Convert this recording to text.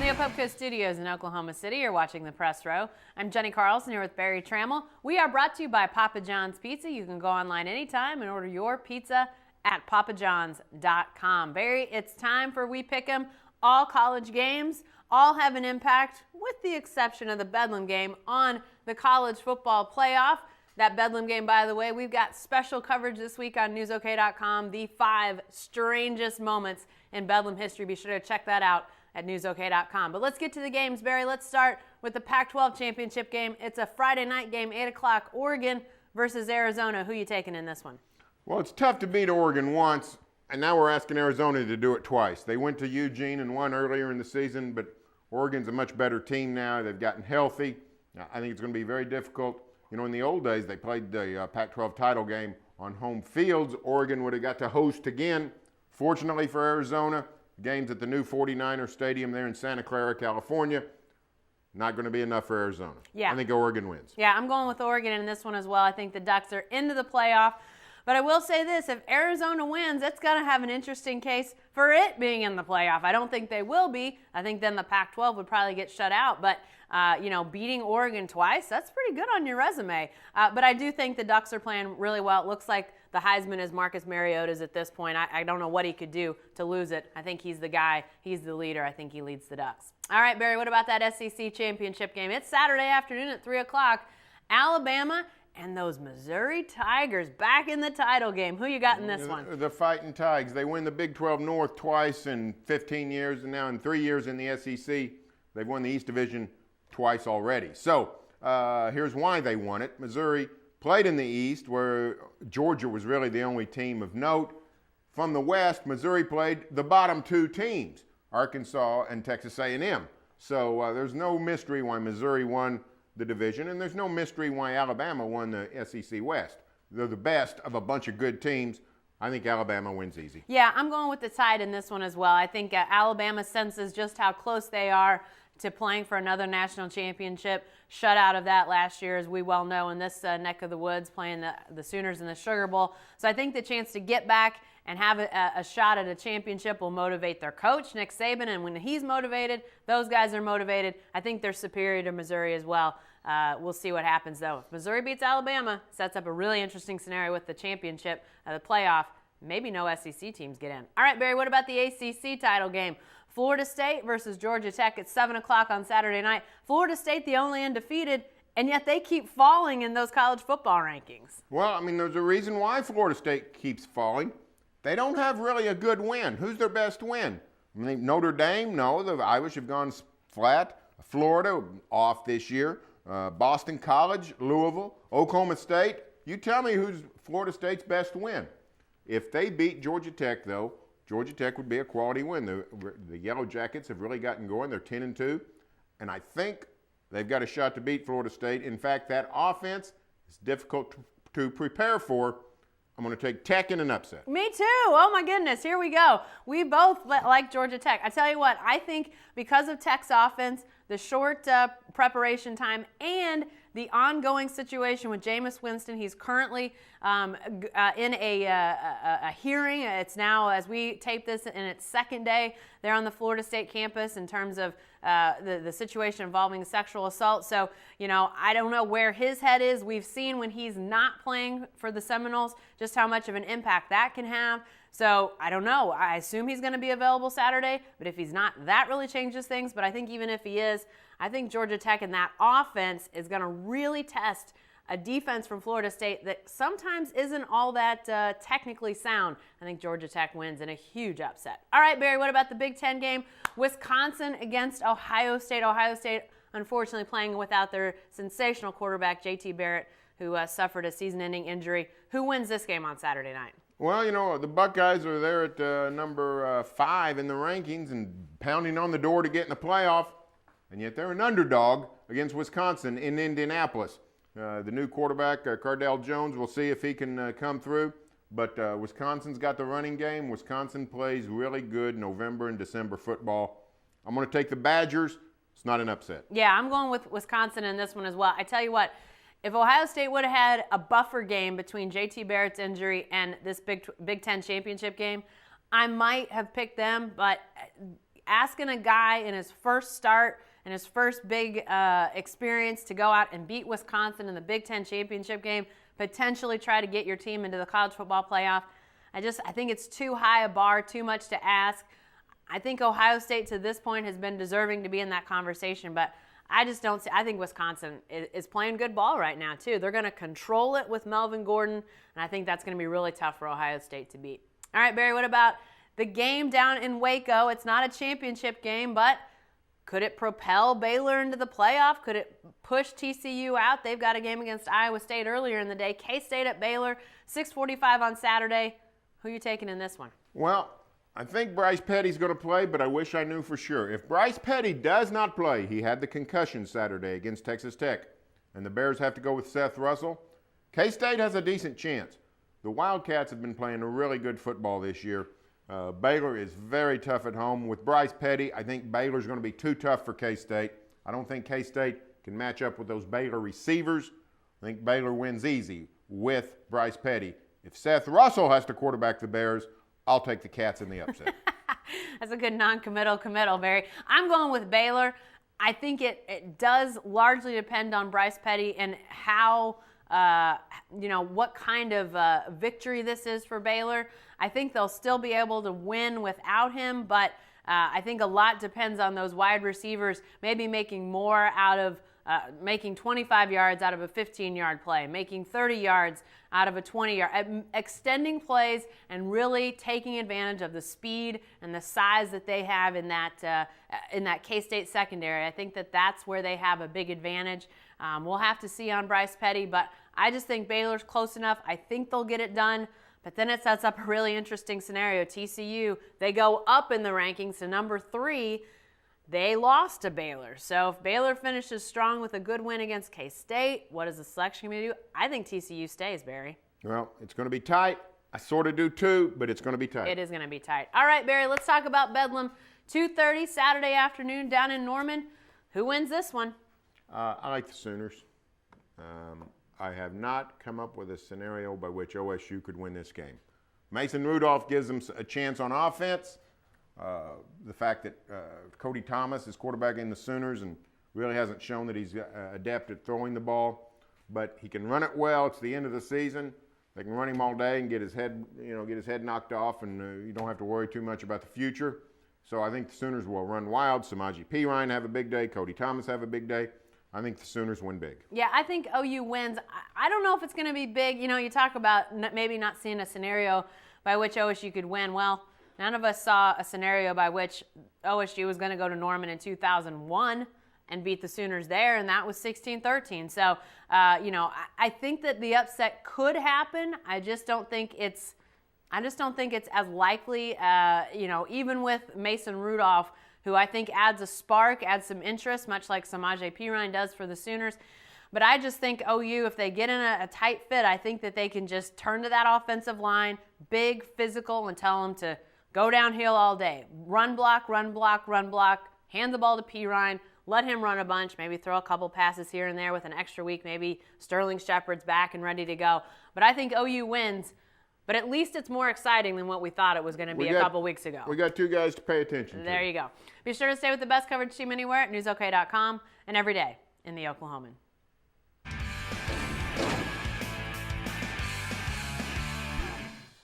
the Pac12 Studios in Oklahoma City, you're watching the Press Row. I'm Jenni Carlson here with Barry Trammell. We are brought to you by Papa John's Pizza. You can go online anytime and order your pizza at papajohns.com. Barry, it's time for We Pick 'em. All college games, all have an impact, with the exception of the Bedlam game on the college football playoff. That Bedlam game, by the way, we've got special coverage this week on newsok.com, the 5 strangest moments in Bedlam history. Be sure to check that out at newsok.com. But let's get to the games, Barry. Let's start with the Pac12 Championship game. It's a Friday night game, 8 o'clock, Oregon versus Arizona. Who you taking in this one? Well, it's tough to beat Oregon once, and now we're asking Arizona to do it twice. They went to Eugene and won earlier in the season, but Oregon's a much better team now. They've gotten healthy. I think it's going to be very difficult. You know, in the old days, they played the Pac-12 title game on home fields. Oregon would have got to host again. Fortunately for Arizona, games at the new 49er Stadium there in Santa Clara, California, not going to be enough for Arizona. Yeah. I think Oregon wins. Yeah, I'm going with Oregon in this one as well. I think the Ducks are into the playoff. But I will say this, if Arizona wins, it's going to have an interesting case for it being in the playoff. I don't think they will be. I think then the Pac-12 would probably get shut out. But, beating Oregon twice, that's pretty good on your resume. But I do think the Ducks are playing really well. It looks like the Heisman is Marcus Mariota's at this point. I don't know what he could do to lose it. I think he's the guy. He's the leader. I think he leads the Ducks. All right, Barry, what about that SEC Championship game? It's Saturday afternoon at 3 o'clock. Alabama and those Missouri Tigers back in the title game. Who you got in this one? The Fighting Tigers. They win the Big 12 North twice in 15 years, and now in 3 years in the SEC. They've won the East Division twice already. So here's why they won it. Missouri played in the East, where Georgia was really the only team of note. From the West, Missouri played the bottom 2 teams, Arkansas and Texas A&M. So there's no mystery why Missouri won the division, and there's no mystery why Alabama won the SEC West. They're the best of a bunch of good teams. I think Alabama wins easy. Yeah, I'm going with the Tide in this one as well. I think Alabama senses just how close they are to playing for another national championship. Shut out of that last year, as we well know, in this neck of the woods, playing the Sooners in the Sugar Bowl. So I think the chance to get back and have a shot at a championship will motivate their coach, Nick Saban, and when he's motivated, those guys are motivated. I think they're superior to Missouri as well. We'll see what happens, though. If Missouri beats Alabama, sets up a really interesting scenario with the championship, the playoff. Maybe no SEC teams get in. All right, Barry, what about the ACC title game? Florida State versus Georgia Tech at 7 o'clock on Saturday night. Florida State, the only undefeated, and yet they keep falling in those college football rankings. Well, I mean, there's a reason why Florida State keeps falling. They don't have really a good win. Who's their best win? I mean, Notre Dame, no. The Irish have gone flat. Florida, off this year. Boston College, Louisville, Oklahoma State. You tell me who's Florida State's best win. If they beat Georgia Tech, though, Georgia Tech would be a quality win. The Yellow Jackets have really gotten going. They're 10-2, and I think they've got a shot to beat Florida State. In fact, that offense is difficult to prepare for. I'm going to take Tech in an upset. Me too. Oh, my goodness. Here we go. We both like Georgia Tech. I tell you what, I think because of Tech's offense, the short preparation time, and the ongoing situation with Jameis Winston, he's currently in a hearing. It's now, as we tape this, in its second day there on the Florida State campus in terms of the situation involving sexual assault. So, I don't know where his head is. We've seen when he's not playing for the Seminoles just how much of an impact that can have. So, I don't know. I assume he's going to be available Saturday, but if he's not, that really changes things. But I think even if he is, I think Georgia Tech and that offense is going to really test a defense from Florida State that sometimes isn't all that technically sound. I think Georgia Tech wins in a huge upset. All right, Barry, what about the Big Ten game? Wisconsin against Ohio State. Ohio State, unfortunately, playing without their sensational quarterback, J.T. Barrett, who suffered a season-ending injury. Who wins this game on Saturday night? Well, the Buckeyes are there at number 5 in the rankings and pounding on the door to get in the playoff, and yet they're an underdog against Wisconsin in Indianapolis. The new quarterback, Cardale Jones, we'll see if he can come through, but Wisconsin's got the running game. Wisconsin plays really good November and December football. I'm going to take the Badgers. It's not an upset. Yeah, I'm going with Wisconsin in this one as well. I tell you what, if Ohio State would have had a buffer game between J.T. Barrett's injury and this Big Ten championship game, I might have picked them, but asking a guy in his first start and his first big experience to go out and beat Wisconsin in the Big Ten championship game, potentially try to get your team into the college football playoff. I think it's too high a bar, too much to ask. I think Ohio State to this point has been deserving to be in that conversation, but I just don't see. I think Wisconsin is playing good ball right now, too. They're going to control it with Melvin Gordon, and I think that's going to be really tough for Ohio State to beat. All right, Barry, what about the game down in Waco? It's not a championship game, but could it propel Baylor into the playoff? Could it push TCU out? They've got a game against Iowa State earlier in the day. K-State at Baylor, 6:45 on Saturday. Who are you taking in this one? Well, I think Bryce Petty's going to play, but I wish I knew for sure. If Bryce Petty does not play, he had the concussion Saturday against Texas Tech, and the Bears have to go with Seth Russell, K-State has a decent chance. The Wildcats have been playing a really good football this year. Baylor is very tough at home. With Bryce Petty, I think Baylor's going to be too tough for K-State. I don't think K-State can match up with those Baylor receivers. I think Baylor wins easy with Bryce Petty. If Seth Russell has to quarterback the Bears, I'll take the Cats in the upset. That's a good non-committal committal, Barry. I'm going with Baylor. I think it does largely depend on Bryce Petty and how, what kind of victory this is for Baylor. I think they'll still be able to win without him, but I think a lot depends on those wide receivers maybe making more out of making 25 yards out of a 15-yard play, making 30 yards out of a 20-yard, extending plays and really taking advantage of the speed and the size that they have in that K-State secondary. I think that's where they have a big advantage. We'll have to see on Bryce Petty, but I just think Baylor's close enough. I think they'll get it done. But then it sets up a really interesting scenario. TCU, they go up in the rankings to number 3. They lost to Baylor. So if Baylor finishes strong with a good win against K-State, what is the selection committee do? I think TCU stays, Barry. Well, it's going to be tight. I sort of do too, but it's going to be tight. It is going to be tight. All right, Barry, let's talk about Bedlam. 2:30 Saturday afternoon down in Norman. Who wins this one? I like the Sooners. I have not come up with a scenario by which OSU could win this game. Mason Rudolph gives them a chance on offense. The fact that Cody Thomas is quarterbacking the Sooners and really hasn't shown that he's adept at throwing the ball, but he can run it well. It's the end of the season. They can run him all day and get his head knocked off, and you don't have to worry too much about the future. So I think the Sooners will run wild. Samaje Perine have a big day. Cody Thomas have a big day. I think the Sooners win big. Yeah, I think OU wins. I don't know if it's going to be big. You talk about maybe not seeing a scenario by which OSU could win. Well, none of us saw a scenario by which OSU was going to go to Norman in 2001 and beat the Sooners there, and that was 16-13. So, I think that the upset could happen. I just don't think it's as likely. Even with Mason Rudolph, who I think adds a spark, adds some interest, much like Samaje Perine does for the Sooners. But I just think OU, if they get in a tight fit, I think that they can just turn to that offensive line, big, physical, and tell them to go downhill all day. Run block, run block, run block, hand the ball to Perine, let him run a bunch, maybe throw a couple passes here and there with an extra week. Maybe Sterling Shepard's back and ready to go. But I think OU wins. But at least it's more exciting than what we thought it was going to be a couple weeks ago. We got two guys to pay attention to. There you go. Be sure to stay with the best coverage team anywhere at newsok.com and every day in the Oklahoman.